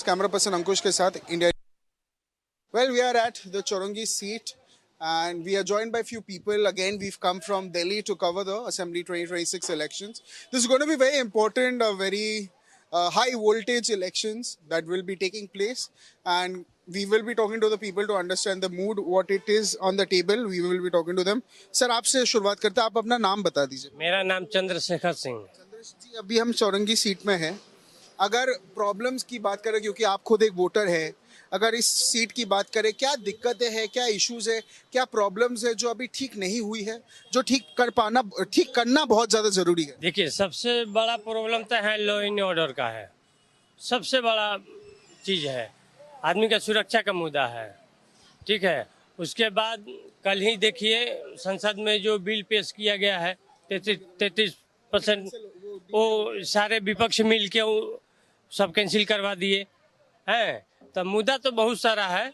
Camera person अंकुश के साथ India. Well, we are at the Chorongi seat and we are joined by a few people. Again, we've come from Delhi to cover the Assembly 2026 elections. This is going to be very important, very high voltage elections that will be taking place, and we will be talking to the people to understand the mood, what it is on the table. We will be talking to them. Sir, आपसे शुरुआत करते हैं, आप अपना नाम बता दीजिए। मेरा नाम चंद्रशेखर सिंह। चंद्रशेखर जी, अभी हम चौरंगी सीट में हैं। अगर प्रॉब्लम्स की बात करें, क्योंकि आप खुद एक वोटर है, अगर इस सीट की बात करें, क्या दिक्कतें हैं, क्या इश्यूज है, क्या प्रॉब्लम्स है जो अभी ठीक नहीं हुई है, जो ठीक करना बहुत ज़्यादा ज़रूरी है? देखिए, सबसे बड़ा प्रॉब्लम तो है लॉ एंड ऑर्डर का है। सबसे बड़ा चीज़ है, आदमी का सुरक्षा का मुद्दा है। ठीक है, उसके बाद कल ही देखिए संसद में जो बिल पेश किया गया है 33%, वो सारे विपक्ष मिल के सब कैंसिल करवा दिए हैं। तो मुद्दा तो बहुत सारा है,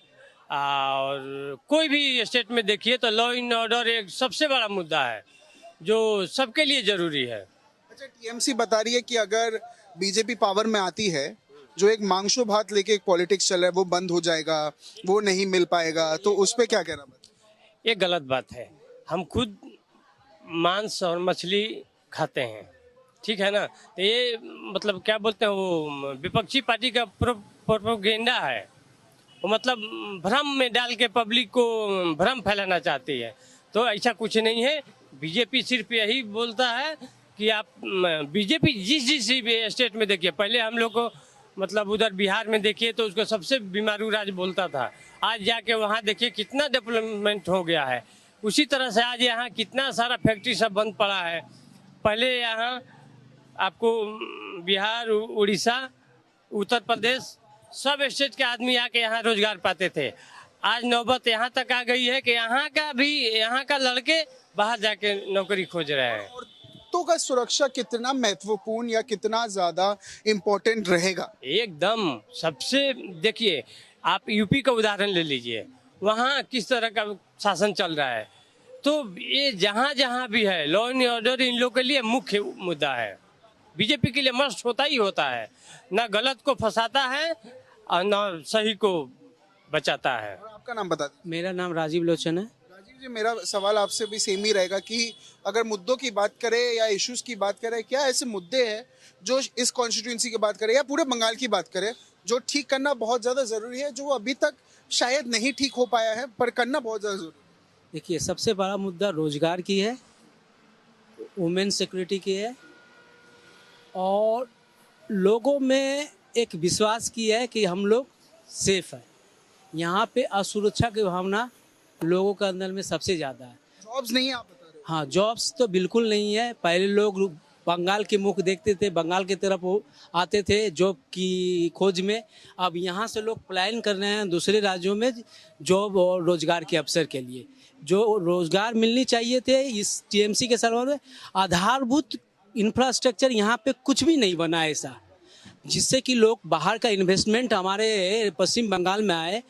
और कोई भी स्टेट में देखिए तो लॉ एंड ऑर्डर एक सबसे बड़ा मुद्दा है जो सबके लिए जरूरी है। अच्छा, टीएमसी बता रही है कि अगर बीजेपी पावर में आती है, जो एक मांगशो भात लेके एक पॉलिटिक्स चल रहा है, वो बंद हो जाएगा, वो नहीं मिल पाएगा, तो उस पर क्या कहना? ये गलत बात है। हम खुद मांस और मछली खाते हैं, ठीक है ना। तो ये मतलब क्या बोलते हैं, वो विपक्षी पार्टी का प्रोपेगेंडा है। वो मतलब भ्रम में डाल के पब्लिक को भ्रम फैलाना चाहती है। तो ऐसा कुछ नहीं है। बीजेपी सिर्फ यही बोलता है कि आप बीजेपी जिस स्टेट में देखिए, पहले हम लोग को मतलब उधर बिहार में देखिए तो उसको सबसे बीमारू राज्य बोलता था। आज जाके वहाँ देखिए कितना डेवलपमेंट हो गया है। उसी तरह से आज यहाँ कितना सारा फैक्ट्री सब बंद पड़ा है। पहले यहाँ आपको बिहार, उड़ीसा, उत्तर प्रदेश सब स्टेट के आदमी आके यहाँ रोजगार पाते थे। आज नौबत यहाँ तक आ गई है कि यहाँ का लड़के बाहर जाके नौकरी खोज रहे हैं। तो का सुरक्षा कितना महत्वपूर्ण या कितना ज्यादा इम्पोर्टेंट रहेगा? एकदम सबसे, देखिए आप यूपी का उदाहरण ले लीजिए, वहाँ किस तरह का शासन चल रहा है। तो ये जहाँ जहाँ भी है लॉ एंड ऑर्डर इन लोग के लिए मुख्य मुद्दा है। बीजेपी के लिए मस्ट होता ही होता है, ना गलत को फंसाता है और ना सही को बचाता है। और आपका नाम बता दीजिए। मेरा नाम राजीव लोचन है। राजीव जी, मेरा सवाल आपसे भी सेम ही रहेगा कि अगर मुद्दों की बात करें या इश्यूज की बात करें, क्या ऐसे मुद्दे हैं जो इस कॉन्स्टिट्यूंसी की बात करें या पूरे बंगाल की बात करें, जो ठीक करना बहुत ज़्यादा ज़रूरी है, जो अभी तक शायद नहीं ठीक हो पाया है पर करना बहुत ज़्यादा ज़रूरी है? देखिए, सबसे बड़ा मुद्दा रोजगार की है, वुमेन सिक्योरिटी की है, और लोगों में एक विश्वास की है कि हम लोग सेफ है। यहाँ पे असुरक्षा की भावना लोगों के अंदर में सबसे ज़्यादा है। जॉब्स नहीं है आप बता रहे हो? हाँ, जॉब्स तो बिल्कुल नहीं है। पहले लोग बंगाल के मुख देखते थे, बंगाल की तरफ आते थे जॉब की खोज में। अब यहाँ से लोग पलायन कर रहे हैं दूसरे राज्यों में जॉब और रोजगार के अवसर के लिए। जो रोजगार मिलनी चाहिए थे इस टीएमसी के सरकार में, आधारभूत इंफ्रास्ट्रक्चर यहाँ पे कुछ भी नहीं बना ऐसा जिससे कि लोग बाहर का इन्वेस्टमेंट हमारे पश्चिम बंगाल में आए।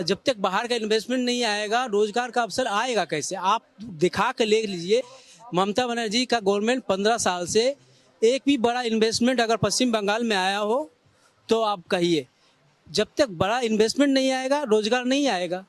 जब तक बाहर का इन्वेस्टमेंट नहीं आएगा, रोजगार का अवसर आएगा कैसे? आप दिखा के ले लीजिए, ममता बनर्जी का गवर्नमेंट 15 साल से एक भी बड़ा इन्वेस्टमेंट अगर पश्चिम बंगाल में आया हो तो आप कहिए। जब तक बड़ा इन्वेस्टमेंट नहीं आएगा, रोजगार नहीं आएगा।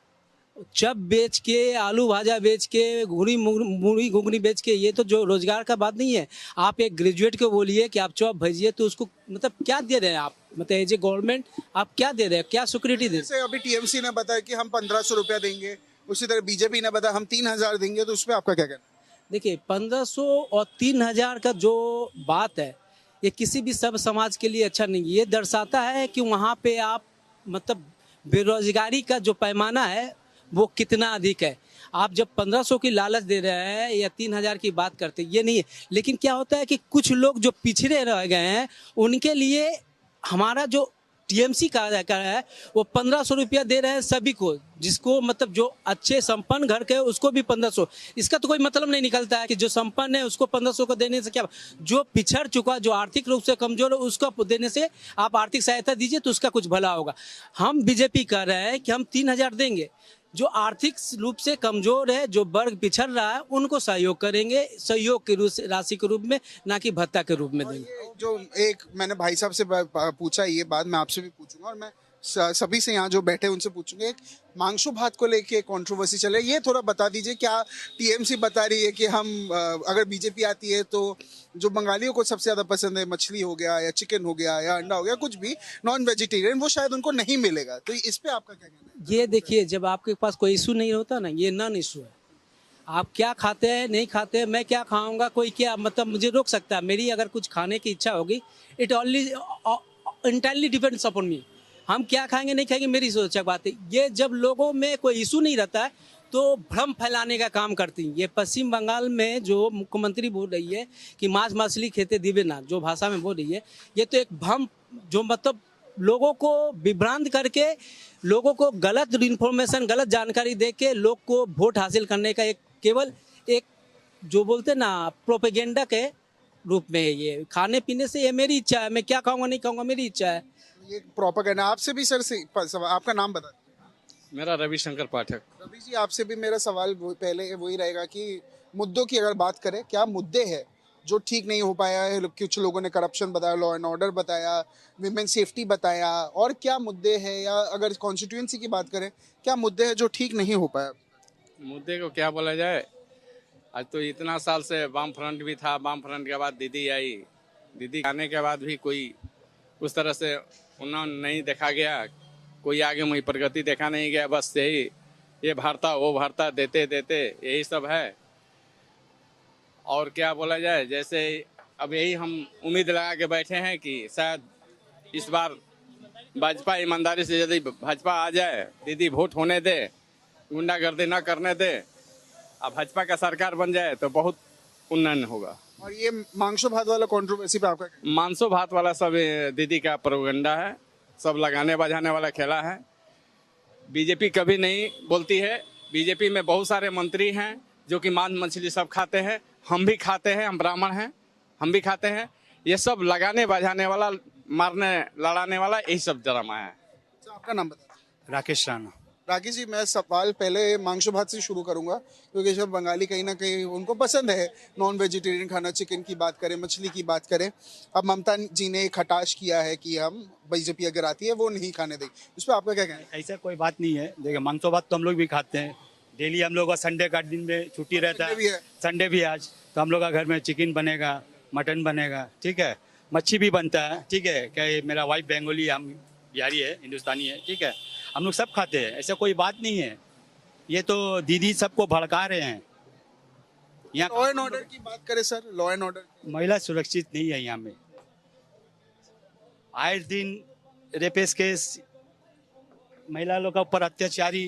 चप बेच के, आलू भाजा बेच के, मूढ़ी घुगनी बेच के, ये तो जो रोजगार का बात नहीं है। आप एक ग्रेजुएट को बोलिए कि आप चॉप भेजिए तो उसको मतलब क्या दे रहे हैं आप? मतलब एज ए गवर्नमेंट आप क्या दे रहे हैं, क्या सिक्योरिटी दे रहे हैं? अभी टीएमसी ने बताया कि हम 1500 रुपया देंगे, उसी तरह बीजेपी ने बताया हम 3000 देंगे, तो उस पर आपका क्या कहना? देखिए, 1500 और 3000 का जो बात है, ये किसी भी सब समाज के लिए अच्छा नहीं। ये दर्शाता है कि वहाँ पे आप मतलब बेरोजगारी का जो पैमाना है वो कितना अधिक है। आप जब 1500 की लालच दे रहे हैं या 3000 की बात करते, ये नहीं है। लेकिन क्या होता है कि कुछ लोग जो पिछड़े रह गए हैं उनके लिए हमारा जो टीएमसी का है वो 1500 रुपया दे रहे हैं सभी को, जिसको मतलब जो अच्छे संपन्न घर के उसको भी 1500। इसका तो कोई मतलब नहीं निकलता है कि जो संपन्न है उसको 1500 को देने से क्या, जो पिछड़ चुका, जो आर्थिक रूप से कमजोर है उसको देने से आप आर्थिक सहायता दीजिए तो उसका कुछ भला होगा। हम बीजेपी कह रहे हैं कि हम 3000 देंगे, जो आर्थिक रूप से कमजोर है, जो वर्ग पिछड़ रहा है, उनको सहयोग करेंगे, सहयोग की राशि के रूप में, ना कि भत्ता के रूप में देंगे। जो एक मैंने भाई साहब से पूछा, ये बात मैं आपसे भी पूछूंगा और मैं सभी से यहाँ जो बैठे उनसे पूछूंगा। एक मांगशु भात को लेके कंट्रोवर्सी चल रही है, ये थोड़ा बता दीजिए। क्या टीएमसी बता रही है कि हम अगर बीजेपी आती है तो जो बंगालियों को सबसे ज्यादा पसंद है, मछली हो गया या चिकन हो गया या अंडा हो गया, कुछ भी नॉन वेजिटेरियन, वो शायद उनको नहीं मिलेगा। तो इस पे आपका क्या कहना है? ये देखिए, जब आपके पास कोई इशू नहीं होता ना, ये नॉन इशू है। आप क्या खाते हैं, नहीं खाते हैं, मैं क्या खाऊंगा, कोई क्या मतलब मुझे रोक सकता है? मेरी अगर कुछ खाने की इच्छा होगी, it only entirely depends upon मी। हम क्या खाएंगे नहीं खाएंगे मेरी सोचा बात है। ये जब लोगों में कोई इशू नहीं रहता है तो भ्रम फैलाने का काम करती हैं। ये पश्चिम बंगाल में जो मुख्यमंत्री बोल रही है कि मांस मछली खेते दिवे ना, जो भाषा में बोल रही है, ये तो एक भ्रम, जो मतलब लोगों को विभ्रांत करके, लोगों को गलत इन्फॉर्मेशन, गलत जानकारी दे के लोग को वोट हासिल करने का एक केवल एक जो बोलते ना प्रोपेगेंडा के रूप में है। ये खाने पीने से ये मेरी इच्छा है, मैं क्या खाऊंगा नहीं खाऊंगा मेरी इच्छा है। ये प्रोपेगेंडा। आपसे भी सर से आपका नाम बता दीजिए। मेरा रविशंकर पाठक। रवि जी, आपसे भी मेरा सवाल पहले वही रहेगा कि मुद्दों की अगर बात करें, क्या मुद्दे हैं जो ठीक नहीं हो पाया है? कुछ लोगों ने करप्शन बताया, लॉ एंड ऑर्डर बताया, विमेन सेफ्टी बताया, और क्या मुद्दे हैं? या अगर कॉन्स्टिट्यूएंसी की बात करें, क्या मुद्दे हैं जो ठीक नहीं हो पाया? मुद्दे को क्या बोला जाए, आज तो इतना साल से वाम फ्रंट भी था, वाम फ्रंट के बाद दीदी आई, दीदी आने के बाद भी कोई उस तरह से उन्नयन नहीं देखा गया, कोई आगे मुझे प्रगति देखा नहीं गया। बस यही ये भरता वो भरता देते देते यही सब है। और क्या बोला जाए, जैसे अब यही हम उम्मीद लगा के बैठे हैं कि शायद इस बार भाजपा ईमानदारी से यदि भाजपा आ जाए, दीदी वोट होने दे, गुंडागर्दी न करने दे, अब भाजपा का सरकार बन जाए तो बहुत उन्नयन होगा। और ये मांगशो भात वाला कंट्रोवर्सी पे आपका क्या? मांसो भात वाला सब दीदी का प्रोपेगेंडा है, सब लगाने बजाने वाला खेला है। बीजेपी कभी नहीं बोलती है। बीजेपी में बहुत सारे मंत्री हैं जो कि मांस मछली सब खाते हैं, हम भी खाते हैं, हम ब्राह्मण हैं, हम भी खाते हैं। ये सब लगाने बजाने वाला, मारने लड़ाने वाला, यही सब ड्रामा है। तो आपका नाम बता। राकेश राणा। राकेश जी, मैं सवाल पहले मांगशो भात से शुरू करूंगा, क्योंकि जब बंगाली कहीं ना कहीं उनको पसंद है नॉन वेजिटेरियन खाना, चिकन की बात करें, मछली की बात करें। अब ममता जी ने एक हताश किया है कि हम बीजेपी अगर आती है वो नहीं खाने देंगे, उस पर आपका क्या कहना है? ऐसा कोई बात नहीं है। देखिए, मांसो भात तो हम लोग भी खाते हैं डेली। हम लोग का संडे का दिन में छुट्टी रहता संडे भी है, है। संडे भी है आज, तो हम लोग का घर में चिकन बनेगा, मटन बनेगा, ठीक है, मच्छी भी बनता है, ठीक है। क्या मेरा वाइफ बंगाली, हम बिहारी है, हिंदुस्तानी है, ठीक है, हम लोग सब खाते हैं, ऐसा कोई बात नहीं है। ये तो दीदी सबको भड़का रहे हैं। लॉ एंड ऑर्डर की बात करें सर, लॉ एंड ऑर्डर महिला सुरक्षित नहीं है यहाँ में। आए दिन रेपेस केस, महिला लोग का ऊपर अत्याचारी,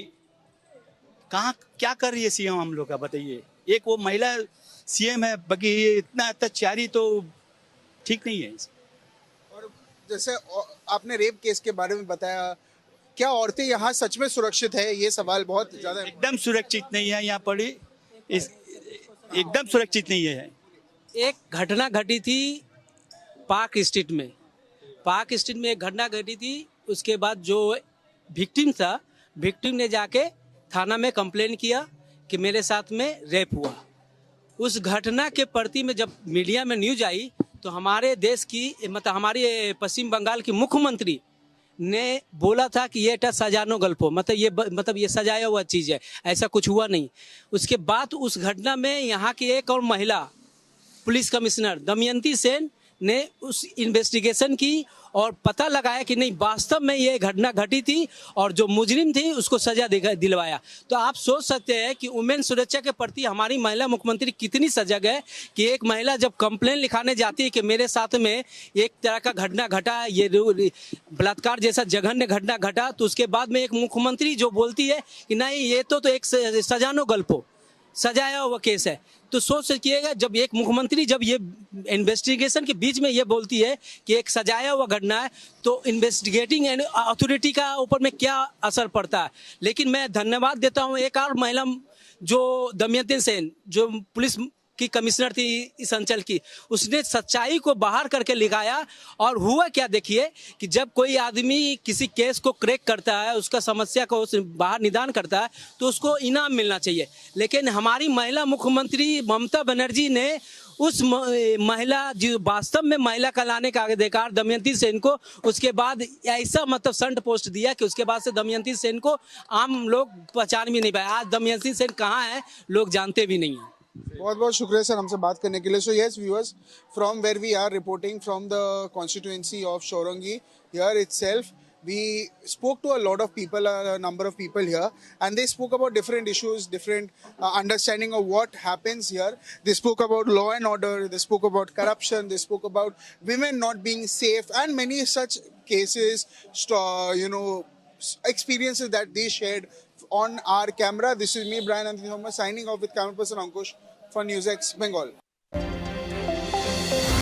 कहाँ क्या कर रही है सीएम हम लोग का, बताइए। एक वो महिला सीएम है, बाकी ये इतना अत्याचारी तो ठीक नहीं है। और जैसे आपने रेप केस के बारे में बताया, क्या औरतें यहाँ सच में सुरक्षित है? ये सवाल बहुत ज्यादा है। एकदम सुरक्षित नहीं है यहाँ पर, एकदम सुरक्षित नहीं है। एक घटना घटी थी पाक स्टेट में, पाक स्टेट में एक घटना घटी थी। उसके बाद जो विक्टिम था, विक्टिम ने जाके थाना में कंप्लेन किया कि मेरे साथ में रेप हुआ। उस घटना के प्रति में जब मीडिया में न्यूज आई तो हमारे देश की, मतलब हमारे पश्चिम बंगाल की मुख्यमंत्री ने बोला था कि ये सजानो गल्पो, मतलब ये सजाया हुआ चीज़ है, ऐसा कुछ हुआ नहीं। उसके बाद उस घटना में यहाँ की एक और महिला पुलिस कमिश्नर दमयंती सेन ने उस इन्वेस्टिगेशन की और पता लगाया कि नहीं, वास्तव में ये घटना घटी थी और जो मुजरिम थी उसको सजा दिलवाया। तो आप सोच सकते हैं कि वुमेन सुरक्षा के प्रति हमारी महिला मुख्यमंत्री कितनी सजग है कि एक महिला जब कंप्लेन लिखाने जाती है कि मेरे साथ में एक तरह का घटना घटा, ये बलात्कार जैसा जघन्य घटना घटा, तो उसके बाद में एक मुख्यमंत्री जो बोलती है कि नहीं ये तो एक सजानो गल्पो, सजाया हुआ केस है। तो सोच सकिएगा, जब एक मुख्यमंत्री जब ये इन्वेस्टिगेशन के बीच में ये बोलती है कि एक सजाया हुआ घटना है, तो इन्वेस्टिगेटिंग अथॉरिटी का ऊपर में क्या असर पड़ता है। लेकिन मैं धन्यवाद देता हूँ एक और महिला जो दमयंती सेन, जो पुलिस की कमिश्नर थी इस अंचल की, उसने सच्चाई को बाहर करके लिखाया। और हुआ क्या देखिए कि जब कोई आदमी किसी केस को क्रैक करता है, उसका समस्या को बाहर निदान करता है, तो उसको इनाम मिलना चाहिए। लेकिन हमारी महिला मुख्यमंत्री ममता बनर्जी ने उस महिला जो वास्तव में महिला कहलाने का अधिकार दमयंती सेन को, उसके बाद ऐसा मतलब संट पोस्ट दिया कि उसके बाद से दमयंती सेन को आम लोग पहचान भी नहीं पाए। आज दमयंती सेन कहाँ है लोग जानते भी नहीं हैं। बहुत बहुत शुक्रिया सर हमसे बात करने के लिए। So yes viewers, from where we are reporting from the constituency of Chowringhee here itself, we spoke to a lot of people, a number of people here, and they spoke about different issues, different understanding of what happens here. They spoke about law and order, they spoke about corruption, they spoke about women not being safe, and many such cases, experiences that they shared on our camera. This is me, Brian Anthony Thomas, signing off with camera person Ankush for NewsX Bengal.